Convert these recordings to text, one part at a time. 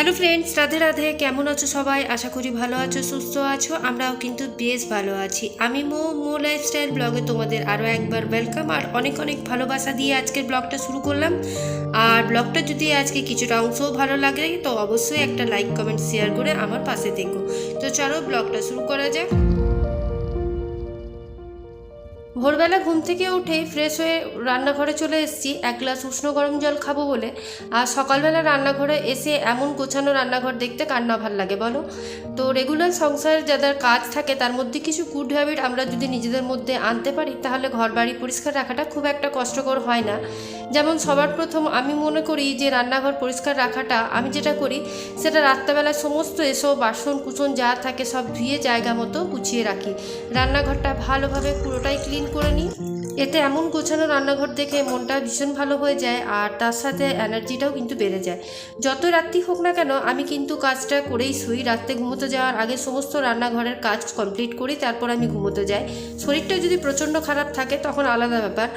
Hello friends, Radhe Radhe. কেমন আছো সবাই? আশা করি ভালো আছো, সুস্থ আছো। আমরাও কিন্তু বেশ ভালো আছি। আমি মো লাইফস্টাইল ব্লগে তোমাদের আরও একবার ওয়েলকাম আর অনেক অনেক ভালোবাসা দিয়ে আজকের ব্লগটা শুরু করলাম। আর ব্লগটা যদি আজকে কিছুটা অংশও ভালো লাগে তো অবশ্যই একটা লাইক কমেন্ট শেয়ার করে আমার পাশে থেকো। তো চলো ব্লগটা শুরু করা যাক। ভোরবেলা ঘুম থেকে উঠেই ফ্রেশ হয়ে রান্নাঘরে চলে এসেছি এক গ্লাস উষ্ণ গরম জল খাবো বলে। আর সকালবেলা রান্নাঘরে এসে এমন গোছানো রান্নাঘর দেখতে কার না ভাল লাগে বলো? তো রেগুলার সংসার যাদের কাজ থাকে তার মধ্যে কিছু গুড হ্যাবিট আমরা যদি নিজেদের মধ্যে আনতে পারি তাহলে ঘর বাড়ি পরিষ্কার রাখাটা খুব একটা কষ্টকর হয় না। যেমন সবার প্রথম আমি মনে করি যে রান্নাঘর পরিষ্কার রাখাটা আমি যেটা করি সেটা রাত্রেবেলায় সমস্ত এসব বাসন কুসন যা থাকে সব ধুয়ে জায়গা মতো গুছিয়ে রাখি। রান্নাঘরটা ভালোভাবে পুরোটাই ক্লিন করে নিই। এতে এমন গোছানো রান্নাঘর দেখে মনটা ভীষণ ভালো হয়ে যায় আর তার সাথে এনার্জিটাও কিন্তু বেড়ে যায়। যত রাত্রি হোক না কেন আমি কিন্তু কাজটা করেই শুই। রাত্রে ঘুমোতে যাওয়ার আগে সমস্ত রান্নাঘরের কাজ কমপ্লিট করি, তারপর আমি ঘুমোতে যাই। শরীরটা যদি প্রচণ্ড খারাপ থাকে তখন আলাদা ব্যাপার।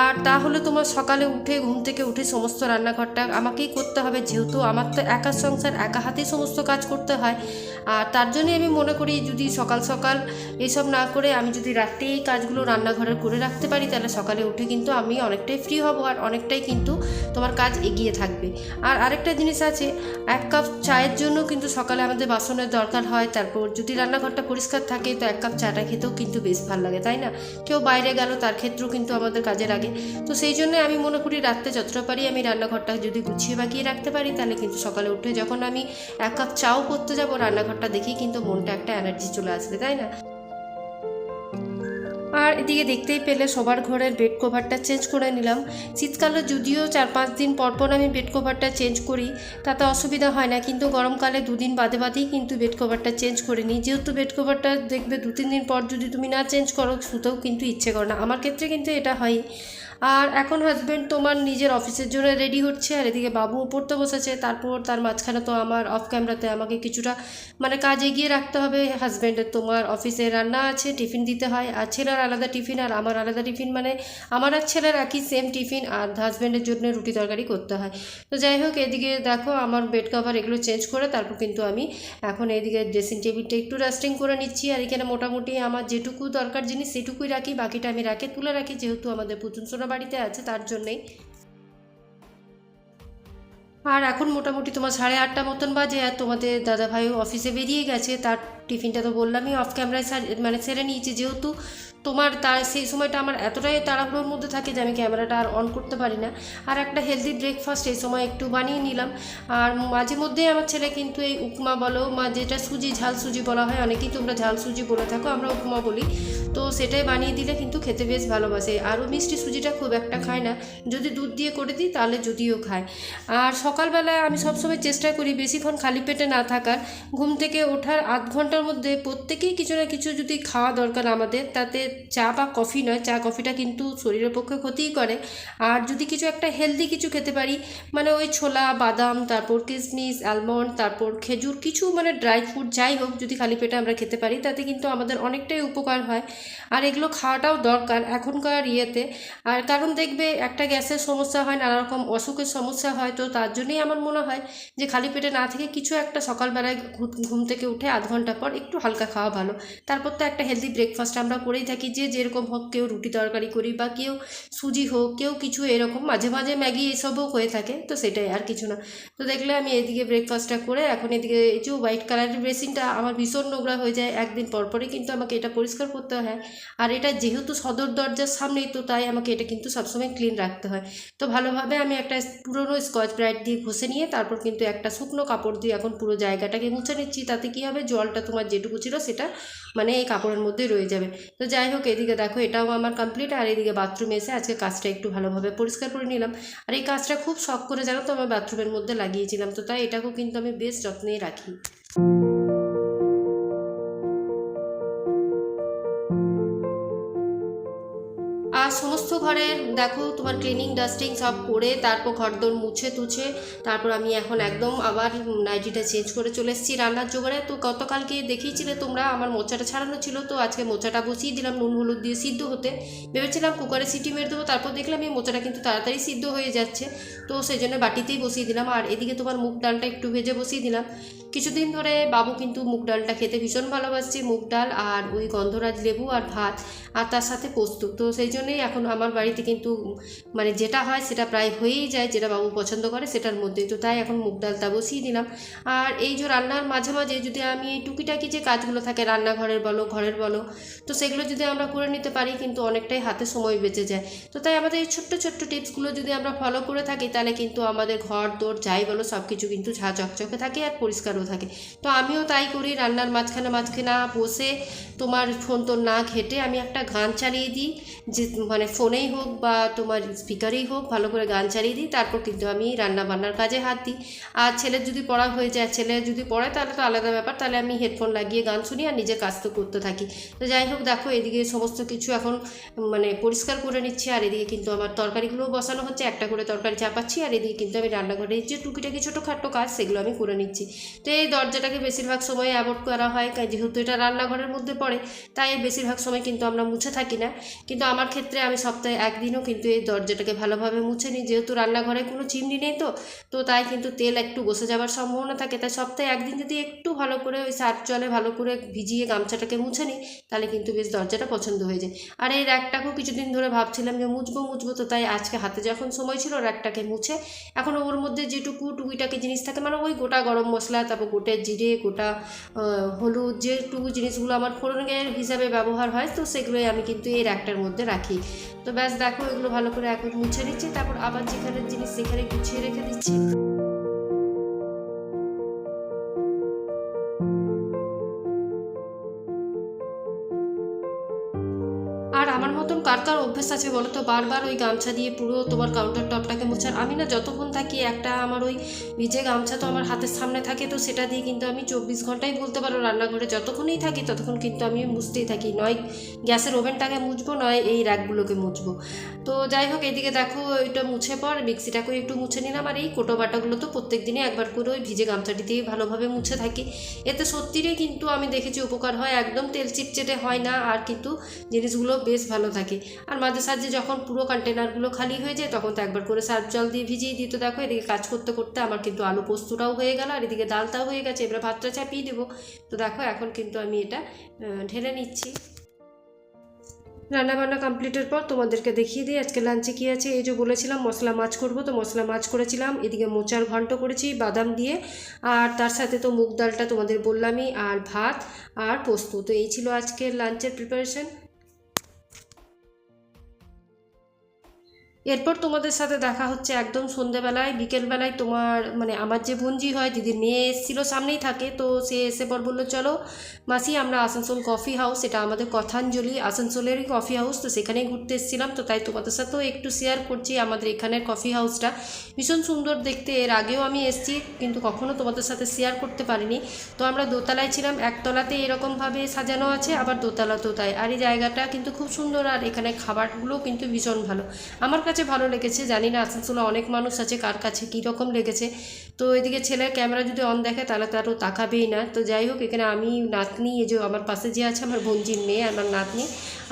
আর তাহলে তোমার সকালে উঠে ঘুম থেকে উঠে সমস্ত রান্নাঘরটা আমাকেই করতে হবে, যেহেতু আমার তো একা সংসার, একা হাতেই সমস্ত কাজ করতে হয়। আর তার জন্যই আমি মনে করি যদি সকাল সকাল এইসব না করে আমি যদি রাত্রেই এই কাজগুলো রান্নাঘরে করে রাখতে পারি তাহলে সকালে উঠে কিন্তু আমি অনেকটাই ফ্রি হব আর অনেকটাই কিন্তু তোমার কাজ এগিয়ে থাকবে। আর আরেকটা জিনিস আছে, এক কাপ চায়ের জন্য কিন্তু সকালে আমাদের বাসনের দরকার হয়। তারপর যদি রান্নাঘরটা পরিষ্কার থাকে তো এক কাপ চাটা খেতেও কিন্তু বেশ ভালো লাগে, তাই না? কেউ বাইরে গেল তার ক্ষেত্রেও কিন্তু আমাদের কাজে লাগে। তো সেই জন্য আমি মনে করি রাত্রে যতটা পারি আমি রান্নাঘরটা যদি গুছিয়ে বাকিয়ে রাখতে পারি তাহলে কিন্তু সকালে উঠে যখন আমি এক কাপ চাও করতে যাবো রান্নাঘরটা দেখেই কিন্তু মনটা একটা এনার্জি চলে আসবে, তাই না? আর এদিকে দেখতেই পেলে সবার ঘরের বেড কভারটা চেঞ্জ করে নিলাম। শীতকালে যদিও 4-5 দিন পর পর আমি বেড কভারটা চেঞ্জ করি, তাতে অসুবিধা হয় না, কিন্তু গরমকালে 2 দিন বাদে বাদেই কিন্তু বেড কভারটা চেঞ্জ করে নিই। যেহেতু বেড কভারটা দেখবে 2-3 দিন পর যদি তুমি না চেঞ্জ করো শুতেও কিন্তু ইচ্ছে করে না, আমার ক্ষেত্রে কিন্তু এটা হয়। আর এখন হাজব্যান্ড তোমার নিজের অফিসের জন্য রেডি হচ্ছে আর এদিকে বাবুও পড়তে বসেছে। তারপর তার মাঝখানে তো আমার অফ ক্যামেরাতে আমাকে কিছুটা কাজ এগিয়ে রাখতে হবে। হাজব্যান্ডের তোমার অফিসে রান্না আছে, টিফিন দিতে হয়, আর ছেলের আলাদা টিফিন আর আমার আলাদা টিফিন, আমার আর ছেলের একই সেম টিফিন, আর হাজব্যান্ডের জন্য রুটি তরকারি করতে হয়। তো যাই হোক, এদিকে দেখো আমার বেড কভার এগুলো চেঞ্জ করে তারপর কিন্তু আমি এখন এদিকে ড্রেসিং টেবিলটা একটু ডাস্টিং করে নিচ্ছি। আর এখানে মোটামুটি আমার যেটুকু দরকার জিনিস সেটুকুই রাখি, বাকিটা আমি রাখে তুলে রাখি, যেহেতু আমাদের পুতুন সোনা বাড়িতে আছে তার জন্যেই। আর এখন মোটামুটি তোমার 8:30 মতন বাজে আর তোমাদের দাদাভাইও অফিসে বেরিয়ে গেছে। তার টিফিনটা তো বললামই অফ ক্যামেরায় সেরে নিয়েছি, যেহেতু তোমার তার সেই সময়টা আমার এতটাই তাড়াহুড়োর মধ্যে থাকে যে আমি ক্যামেরাটা আর অন করতে পারি না। আর একটা হেলদি ব্রেকফাস্ট এই সময় একটু বানিয়ে নিলাম। আর মাঝে মধ্যেই আমার ছেলে কিন্তু এই উপমা বলো যেটা সুজি, ঝাল সুজি বলা হয়, অনেকেই তোমরা ঝাল সুজি বলে থাকো, আমরা উপমা বলি, তো সেটাই বানিয়ে দিলে কিন্তু খেতে বেশ ভালোবাসে। আরও মিষ্টি সুজিটা খুব একটা খায় না, যদি দুধ দিয়ে করে দিই তাহলে যদিও খায়। আর সকালবেলায় আমি সবসময় চেষ্টা করি বেশিক্ষণ খালি পেটে না থাকার। ঘুম থেকে ওঠার আধ ঘন্টার মধ্যে প্রত্যেকেই কিছু না কিছু যদি খাওয়া দরকার আমাদের, তাতে চা বা কফি নয়, চা কফিটা কিন্তু শরীরের পক্ষে ক্ষতিই করে। আর যদি কিছু একটা হেলদি কিছু খেতে পারি, ওই ছোলা বাদাম, তারপর কিশমিশ আলমন্ড, তারপর খেজুর, কিছু ড্রাই ফ্রুট যাই হোক যদি খালি পেটে আমরা খেতে পারি তাতে কিন্তু আমাদের অনেকটাই উপকার হয়। আর এগুলো খাওয়াটাও দরকার এখনকার ইয়েতে। আর কারণ দেখবে একটা গ্যাসের সমস্যা হয়, নানা রকম অসুখের সমস্যা হয়, তো তার জন্যই আমার মনে হয় যে খালি পেটে না থেকে কিছু একটা সকালবেলায় ঘুম থেকে উঠে আধ ঘন্টা পর একটু হালকা খাওয়া ভালো। তারপর তো একটা হেলদি ব্রেকফাস্ট আমরা করেই থাকি, যে যেরকম হোক, কেউ রুটি তরকারি করি বা কেউ সুজি হোক, কেউ কিছু এরকম, মাঝে মাঝে ম্যাগি এসবও হয়ে থাকে, তো সেটাই আর কিছু না। তো দেখলে আমি এদিকে ব্রেকফাস্টটা করে এখন এদিকে এই যে হোয়াইট কালারের বেসিনটা আমার ভীষণ নোংরা হয়ে যায়, একদিন পর পরই কিন্তু আমাকে এটা পরিষ্কার করতে হয়। আর এটা যেহেতু সদর দরজার সামনেই, তো তাই আমাকে এটা কিন্তু সবসময় ক্লিন রাখতে হয়। তো ভালোভাবে আমি একটা পুরনো স্কচ ব্রাইট দিয়ে ঘষে নিয়ে তারপর কিন্তু একটা শুকনো কাপড় দিয়ে এখন পুরো জায়গাটাকে মুছে নিচ্ছি। তাতে কী হবে, জলটা তোমার যেটুকু ছিল সেটা এই কাপড়ের মধ্যে রয়ে যাবে। তো যাই হোক, এদিকে দেখো এটাও আমার কমপ্লিট। আর এদিকে বাথরুমে এসে আজকে কাজটা একটু ভালোভাবে পরিষ্কার করে নিলাম। আর এই কাজটা খুব শখ করে জানো তো আমার বাথরুমের মধ্যে লাগিয়েছিলাম, তো তাই এটাকেও কিন্তু আমি বেশ যত্নেই রাখি। আর সমস্ত ঘরের দেখো তোমার ক্লিনিং ডাস্টিং সব করে তারপর ঘরদোর মুছে তুছে তারপর আমি এখন একদম আবার নাইটিটা চেঞ্জ করে চলে এসেছি রান্নার জোগাড়ে। তো গতকালকে দেখিয়েছিলে তোমরা আমার মোচাটা ছাড়ানো ছিল, তো আজকে মোচাটা বসিয়ে দিলাম নুন হলুদ দিয়ে সিদ্ধ হতে। ভেবেছিলাম কুকারে সিটি মেরে দেবো, তারপর দেখলাম এই মোচাটা কিন্তু তাড়াতাড়ি সিদ্ধ হয়ে যাচ্ছে, তো সেই জন্য বাটিতেই বসিয়ে দিলাম। আর এদিকে তোমার মুগ ডালটা একটু ভেজে বসিয়ে দিলাম। কিছুদিন ধরে বাবু কিন্তু মুগ ডালটা খেতে ভীষণ ভালোবাসছে, মুগ ডাল আর ওই গন্ধরাজ লেবু আর ভাত আর তার সাথে পোস্ত। তো সেই জন্যই এখন আমার বাড়িতে কিন্তু মানে যেটা হয় সেটা প্রায় হয়েই যায়, যেটা বাবু পছন্দ করে সেটার মধ্যে। তো তাই এখন মুগ ডালটা বসিয়ে দিলাম। আর এই যে রান্নার মাঝে মাঝে যদি আমি এই টুকিটাকি যে কাজগুলো থাকে রান্নাঘরের বলো ঘরের বলো, তো সেগুলো যদি আমরা করে নিতে পারি কিন্তু অনেকটাই হাতে সময় বেঁচে যায়। তো তাই আমাদের এই ছোট্ট ছোট্ট টিপসগুলো যদি আমরা ফলো করে থাকি তাহলে কিন্তু আমাদের ঘর দোর যাই বলো সব কিছু কিন্তু ঝা চকচকে থাকে আর পরিষ্কারও থাকে। তো আমিও তাই করি, রান্নার মাঝখানে মাঝখানে বসে তোমার ফোন তো না ঘেটে আমি একটা গান চালিয়ে দিই, যে মানে ফোনেই হোক বা তোমার স্পিকারেই হোক ভালো করে গান চালিয়ে দিই, তারপর কিন্তু আমি রান্না বান্নার কাজে হাত দিই। আর ছেলের যদি পড়া হয়ে যায়, ছেলে যদি পড়ে তাহলে তো আলাদা ব্যাপার, তাহলে আমি হেডফোন লাগিয়ে গান শুনি আর নিজের কাজ তো করতে থাকি। তো যাই হোক দেখো এদিকে সমস্ত কিছু এখন মানে পরিষ্কার করে নিচ্ছি, আর এদিকে কিন্তু আমার তরকারিগুলোও বসানো হচ্ছে, একটা করে তরকারি চাপাচ্ছি, আর এদিকে কিন্তু আমি রান্নাঘরে যে টুকিটাকি ছোটোখাটো কাজ সেগুলো আমি করে নিচ্ছি। তো এই দরজাটাকে বেশিরভাগ সময় অ্যাভয়েড করা হয়, যেহেতু এটা রান্নাঘরের মধ্যে পড়ে তাই বেশিরভাগ সময় কিন্তু আমরা মুছে থাকি না। কিন্তু আমার ক্ষেত্রে আমি সপ্তাহে একদিনও কিন্তু এই দরজাটাকে ভালোভাবে মুছে নিই, যেহেতু রান্নাঘরে কোনো চিমনি নেই। তো তাই কিন্তু তেল একটু বসে যাওয়ার সম্ভাবনা থাকে, তাই সপ্তাহে একদিন যদি একটু ভালো করে ওই সার্ফ জলে ভালো করে ভিজিয়ে গামছাটাকে মুছে নিই তাহলে কিন্তু বেশ দরজাটা পছন্দ হয়ে যায়। আর এই র্যাকটাকেও কিছুদিন ধরে ভাবছিলাম যে মুছবো, তো তাই আজকে হাতে যখন সময় ছিল র্যাকটাকে মুছে এখন ওর মধ্যে যেটুকু টুকিটাকি জিনিস থাকে মানে ওই গোটা গরম মশলা, তারপর গোটা জিরে, গোটা হলুদ, যেটুকু জিনিসগুলো আমার ফোড়নের হিসাবে ব্যবহার হয় তো সেগুলোই আমি কিন্তু এই র্যাকটার মধ্যে রাখি। তো ব্যাস দেখো এগুলো ভালো করে এখন মুছে নিচ্ছি, তারপর আবার যেখানে জিনিস সেখানে গুছিয়ে রেখে দিচ্ছি। আর আমার মতন কার কার অভ্যেস আছে বলো তো বারবার ওই গামছা দিয়ে পুরো তোমার কাউন্টার টপটাকে মোছার? আমি না যতক্ষণ থাকি একটা আমার ওই ভিজে গামছা তো আমার হাতের সামনে থাকে, তো সেটা দিয়ে কিন্তু আমি 24 ঘন্টাই বলতে পারো রান্নাঘরে যতক্ষণই থাকি ততক্ষণ কিন্তু আমি মুছতেই থাকি, নয় গ্যাসের ওভেনটাকে মুছবো নয় এই র্যাকগুলোকে মুছবো। তো যাই হোক এদিকে দেখো ওইটা মুছে পর মিক্সিটাকেও একটু মুছে নিলাম, আর এই কোটো বাটাগুলো তো প্রত্যেক দিনই একবার করে ওই ভিজে গামছাটি দিয়ে ভালোভাবে মুছে থাকি। এতে সত্যিই কিন্তু আমি দেখেছি উপকার হয়, একদম তেল চিটচেটে হয় না, আর কিন্তু জিনিসগুলো বেশ ভালো থাকে। আর মাঝে সাঝে যখন পুরো কন্টেনারগুলো খালি হয়ে যায় তখন তো একবার করে সার্ফ জল দিয়ে ভিজিয়ে দিই। তো দেখো এদিকে কাজ করতে করতে আমার কিন্তু আলু পোস্তটাও হয়ে গেল, আর এদিকে ডালটাও হয়ে গেছে, এবার ভাতটা চাপিয়ে দেবো। তো দেখো এখন কিন্তু আমি এটা ঢেলে নিচ্ছি। রান্নাবান্না কমপ্লিটের পর তোমাদেরকে দেখিয়ে দিই আজকে লাঞ্চে কী আছে। এই যে বলেছিলাম মশলা মাছ করবো, তো মশলা মাছ করেছিলাম, এদিকে মোচার ঘন্ট করেছি বাদাম দিয়ে, আর তার সাথে তো মুগ ডালটা তোমাদের বললামই, আর ভাত আর পোস্ত। তো এই ছিল আজকের লাঞ্চের প্রিপারেশন। এরপর তোমাদের সাথে দেখা হচ্ছে একদম সন্ধেবেলায় বিকেলবেলায়। তোমার মানে আমার যে বোনজি হয় দিদির মেয়ে এসেছিলো, সামনেই থাকে, তো সে এসে পর বললো চলো মাসি আমরা আসানসোল কফি হাউস, এটা আমাদের কথাঞ্জলি আসানসোলেরই কফি হাউস, তো সেখানেই ঘুরতে এসেছিলাম। তো তাই তোমাদের সাথেও একটু শেয়ার করছি আমাদের এখানের কফি হাউসটা ভীষণ সুন্দর দেখতে। এর আগেও আমি এসেছি কিন্তু কখনও তোমাদের সাথে শেয়ার করতে পারিনি। তো আমরা দোতলায় ছিলাম, একতলাতে এরকমভাবে সাজানো আছে, আবার দোতলাতেও তাই। আর এই জায়গাটা কিন্তু খুব সুন্দর, আর এখানে খাবারগুলোও কিন্তু ভীষণ ভালো, আমার কাছে ভালো লেগেছে। জানি না আসানসোলে অনেক মানুষ আছে কার কাছে কীরকম লেগেছে। তো এদিকে ছেলের ক্যামেরা যদি অন দেখে তাহলে তারও তাকাবেই না। তো যাই হোক এখানে আমি নাতনি, এই যে আমার পাশে যে আছে আমার বোনজির মেয়ে, আমার নাতনি,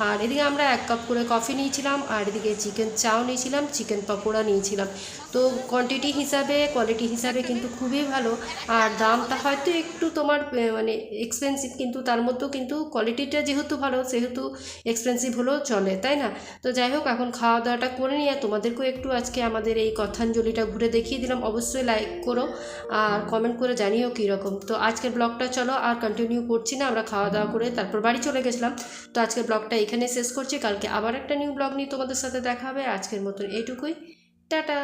আর এদিকে আমরা 1 কাপ করে কফি নিয়েছিলাম, আর এদিকে চিকেন চাও নিয়েছিলাম, চিকেন পকোড়া নিয়েছিলাম। তো কোয়ান্টিটি হিসাবে কোয়ালিটি হিসাবে কিন্তু খুবই ভালো, আর দামটা হয়তো একটু তোমার মানে এক্সপেন্সিভ, কিন্তু তার মধ্যেও কিন্তু কোয়ালিটিটা যেহেতু ভালো সেহেতু এক্সপেন্সিভ হলেও চলে, তাই না? তো যাই হোক এখন খাওয়া দাওয়াটা করে নিয়ে তোমাদেরকেও একটু আজকে আমাদের এই কথাঞ্জলিটা ঘুরে দেখিয়ে দিলাম। অবশ্যই লাইক করো আর কমেন্ট করে জানিও কীরকম। তো আজকের ব্লগটা চলো আর কন্টিনিউ করছি না, আমরা খাওয়া দাওয়া করে তারপর বাড়ি চলে গেছিলাম। তো আজকের ব্লগটা এখানে শেষ করছি, কালকে আবার একটা নিউ ব্লগ নিয়ে তোমাদের সাথে দেখা হবে। আজকের মতন এইটুকুই, টাটা।